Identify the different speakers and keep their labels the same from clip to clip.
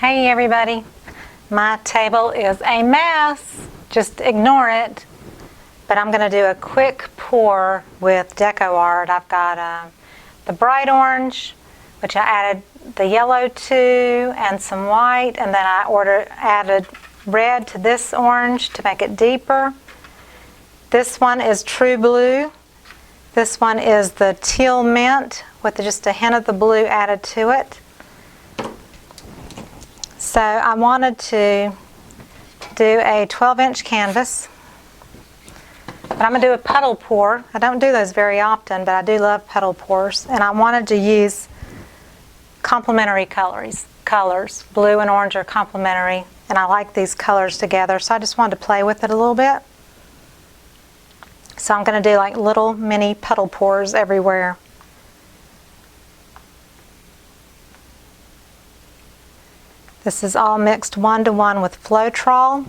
Speaker 1: Hey everybody, my table is a mess, just ignore it, but I'm going to do a quick pour with DecoArt. I've got the bright orange, which I added the yellow to and some white, and then I added red to this orange to make it deeper. This one is true blue. This one is the Teal Mint with just a hint of the blue added to it. So I wanted to do a 12-inch canvas, but I'm going to do a puddle pour. I don't do those very often, but I do love puddle pours, and I wanted to use complementary colors. Blue and orange are complementary, and I like these colors together, so I just wanted to play with it a little bit. So I'm going to do like little mini puddle pours everywhere. This is all mixed 1-to-1 with Floetrol,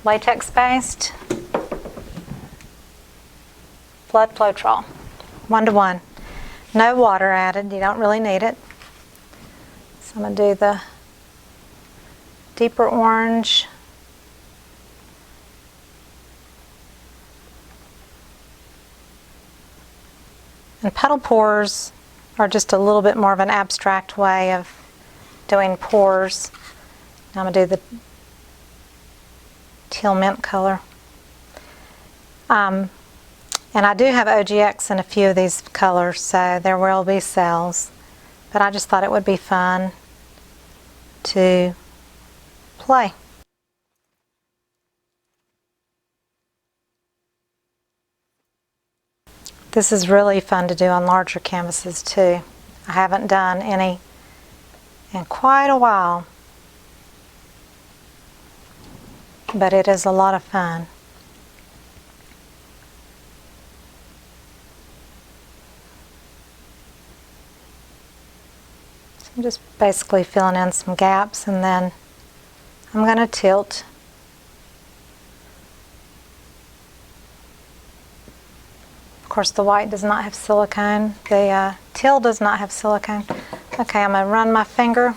Speaker 1: latex-based, blood Floetrol, 1-to-1. No water added, you don't really need it. So I'm going to do the deeper orange. And puddle pours are just a little bit more of an abstract way of doing pours. Now I'm going to do the Teal Mint color. And I do have OGX in a few of these colors, so there will be cells. But I just thought it would be fun to play. This is really fun to do on larger canvases too. I haven't done any in quite a while, but it is a lot of fun. So I'm just basically filling in some gaps, and then I'm going to tilt. Of course, the white does not have silicone. The teal does not have silicone. Okay, I'm going to run my finger.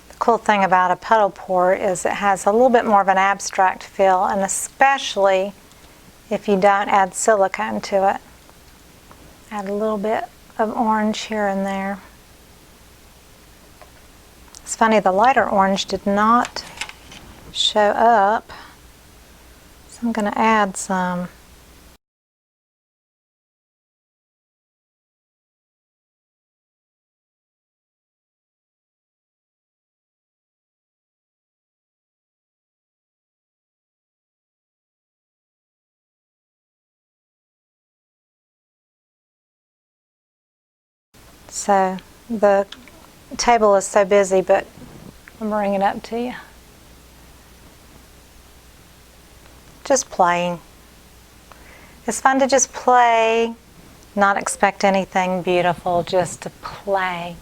Speaker 1: The cool thing about a puddle pour is it has a little bit more of an abstract feel, and especially if you don't add silicone to it. Add a little bit of orange here and there. It's funny, the lighter orange did not show up, so I'm going to add some. So the table is so busy, but I'm bringing it up to you. Just playing. It's fun to just play, not expect anything beautiful, just to play.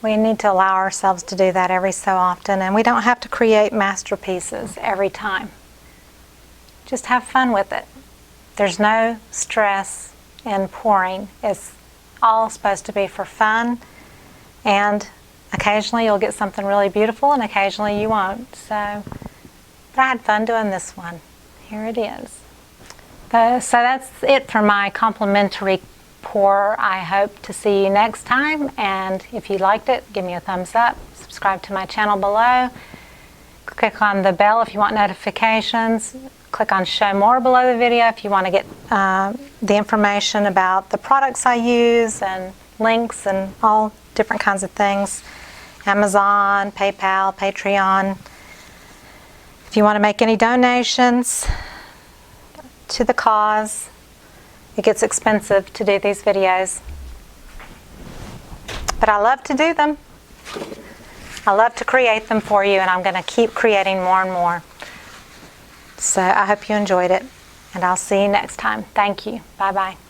Speaker 1: We need to allow ourselves to do that every so often, and we don't have to create masterpieces every time. Just have fun with it. There's no stress in pouring. It's all supposed to be for fun, and occasionally you'll get something really beautiful and occasionally you won't. So, but I had fun doing this one. Here it is. So that's it for my complimentary pour. I hope to see you next time, and if you liked it, give me a thumbs up, subscribe to my channel below, click on the bell if you want notifications, click on show more below the video if you want to get the information about the products I use and links and all different kinds of things. Amazon, PayPal, Patreon. If you want to make any donations to the cause, it gets expensive to do these videos. But I love to do them. I love to create them for you, and I'm going to keep creating more and more. So I hope you enjoyed it, and I'll see you next time. Thank you. Bye-bye.